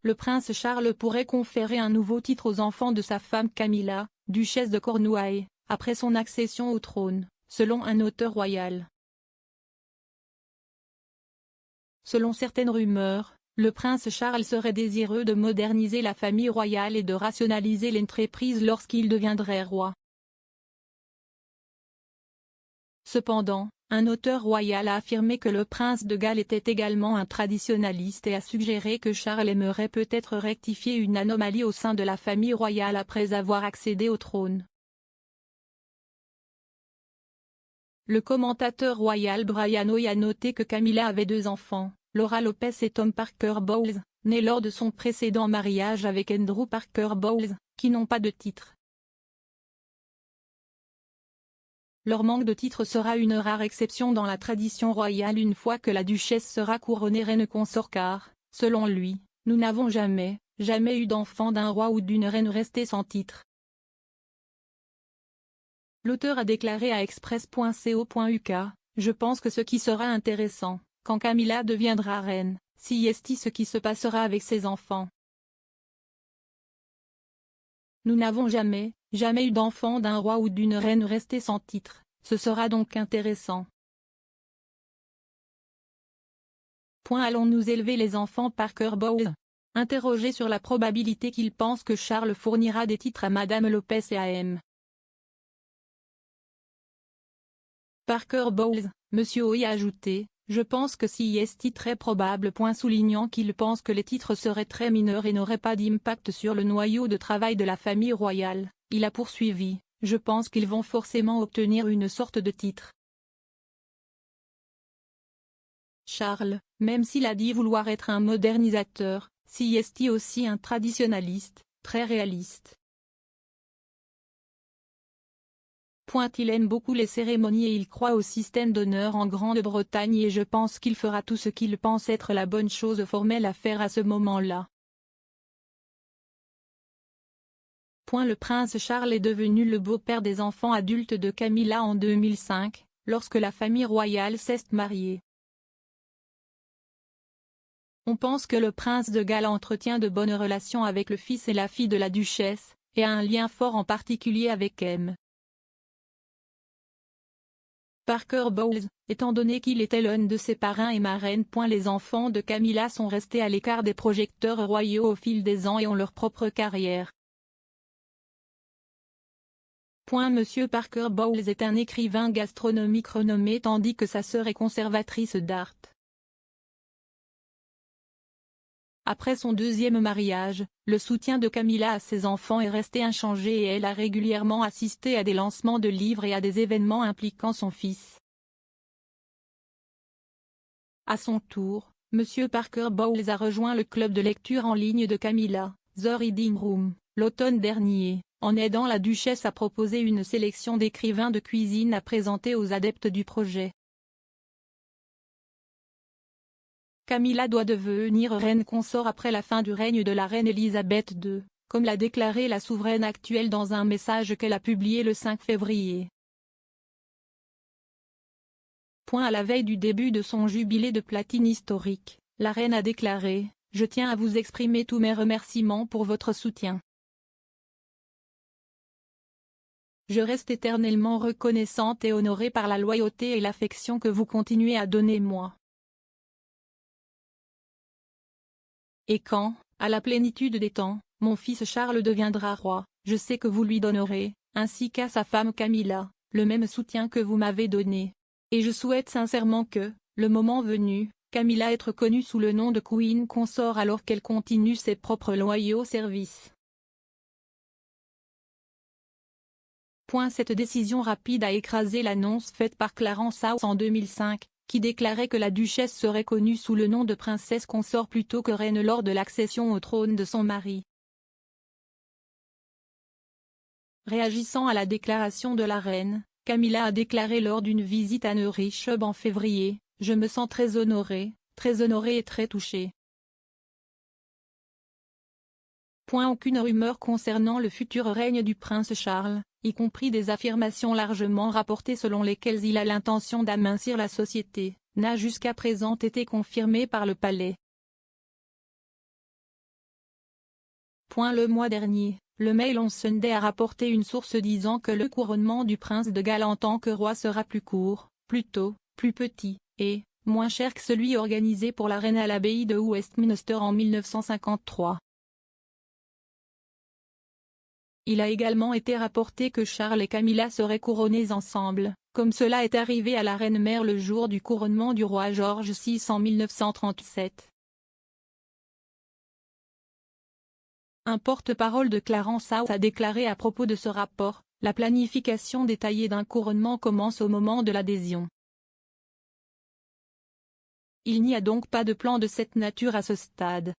le prince Charles pourrait conférer un nouveau titre aux enfants de sa femme Camilla, duchesse de Cornouailles, après son accession au trône, selon un auteur royal. Selon certaines rumeurs, le prince Charles serait désireux de moderniser la famille royale et de rationaliser l'entreprise lorsqu'il deviendrait roi. Cependant, un auteur royal a affirmé que le prince de Galles était également un traditionnaliste et a suggéré que Charles aimerait peut-être rectifier une anomalie au sein de la famille royale après avoir accédé au trône. Le commentateur royal Brian Hoy a noté que Camilla avait 2 enfants, Laura Lopez et Tom Parker Bowles, nés lors de son précédent mariage avec Andrew Parker Bowles, qui n'ont pas de titre. Leur manque de titre sera une rare exception dans la tradition royale une fois que la duchesse sera couronnée reine consort car, selon lui, nous n'avons jamais eu d'enfant d'un roi ou d'une reine restés sans titre. L'auteur a déclaré à express.co.uk, « Je pense que ce qui sera intéressant, quand Camilla deviendra reine, c'est ce qui se passera avec ses enfants. Nous n'avons jamais eu d'enfant d'un roi ou d'une reine restés sans titre, ce sera donc intéressant. » Allons-nous élever les enfants Parker Bowles? Interrogé sur la probabilité qu'il pense que Charles fournira des titres à Madame Lopez et à M. Parker Bowles, M. Hoy a ajouté, « Je pense que c'est très probable. » Soulignant qu'il pense que les titres seraient très mineurs et n'auraient pas d'impact sur le noyau de travail de la famille royale, il a poursuivi, « Je pense qu'ils vont forcément obtenir une sorte de titre. » Charles, même s'il a dit vouloir être un modernisateur, c'est aussi un traditionnaliste, très réaliste. Il aime beaucoup les cérémonies et il croit au système d'honneur en Grande-Bretagne et je pense qu'il fera tout ce qu'il pense être la bonne chose formelle à faire à ce moment-là. Le prince Charles est devenu le beau-père des enfants adultes de Camilla en 2005, lorsque la famille royale s'est mariée. On pense que le prince de Galles entretient de bonnes relations avec le fils et la fille de la duchesse, et a un lien fort en particulier avec M. Parker Bowles, étant donné qu'il était l'un de ses parrains et marraines. Les enfants de Camilla sont restés à l'écart des projecteurs royaux au fil des ans et ont leur propre carrière. Monsieur Parker Bowles est un écrivain gastronomique renommé tandis que sa sœur est conservatrice d'art. Après son 2e mariage, le soutien de Camilla à ses enfants est resté inchangé et elle a régulièrement assisté à des lancements de livres et à des événements impliquant son fils. À son tour, M. Parker Bowles a rejoint le club de lecture en ligne de Camilla, The Reading Room, l'automne dernier, en aidant la duchesse à proposer une sélection d'écrivains de cuisine à présenter aux adeptes du projet. Camilla doit devenir reine consort après la fin du règne de la reine Elisabeth II, comme l'a déclaré la souveraine actuelle dans un message qu'elle a publié le 5 février. À la veille du début de son jubilé de platine historique, la reine a déclaré « Je tiens à vous exprimer tous mes remerciements pour votre soutien. Je reste éternellement reconnaissante et honorée par la loyauté et l'affection que vous continuez à donner moi. Et quand, à la plénitude des temps, mon fils Charles deviendra roi, je sais que vous lui donnerez, ainsi qu'à sa femme Camilla, le même soutien que vous m'avez donné. Et je souhaite sincèrement que, le moment venu, Camilla être connue sous le nom de Queen Consort alors qu'elle continue ses propres loyaux services. » Cette décision rapide a écrasé l'annonce faite par Clarence House en 2005, qui déclarait que la duchesse serait connue sous le nom de princesse consort plutôt que reine lors de l'accession au trône de son mari. Réagissant à la déclaration de la reine, Camilla a déclaré lors d'une visite à Neurich en février, « Je me sens très honorée et très touchée. » Aucune rumeur concernant le futur règne du prince Charles, y compris des affirmations largement rapportées selon lesquelles il a l'intention d'amincir la société, n'a jusqu'à présent été confirmée par le palais. Le mois dernier, le Mail on Sunday a rapporté une source disant que le couronnement du prince de Galles en tant que roi sera plus court, plus tôt, plus petit, et moins cher que celui organisé pour la reine à l'abbaye de Westminster en 1953. Il a également été rapporté que Charles et Camilla seraient couronnés ensemble, comme cela est arrivé à la reine-mère le jour du couronnement du roi George VI en 1937. Un porte-parole de Clarence House a déclaré à propos de ce rapport, « La planification détaillée d'un couronnement commence au moment de l'adhésion. Il n'y a donc pas de plan de cette nature à ce stade. »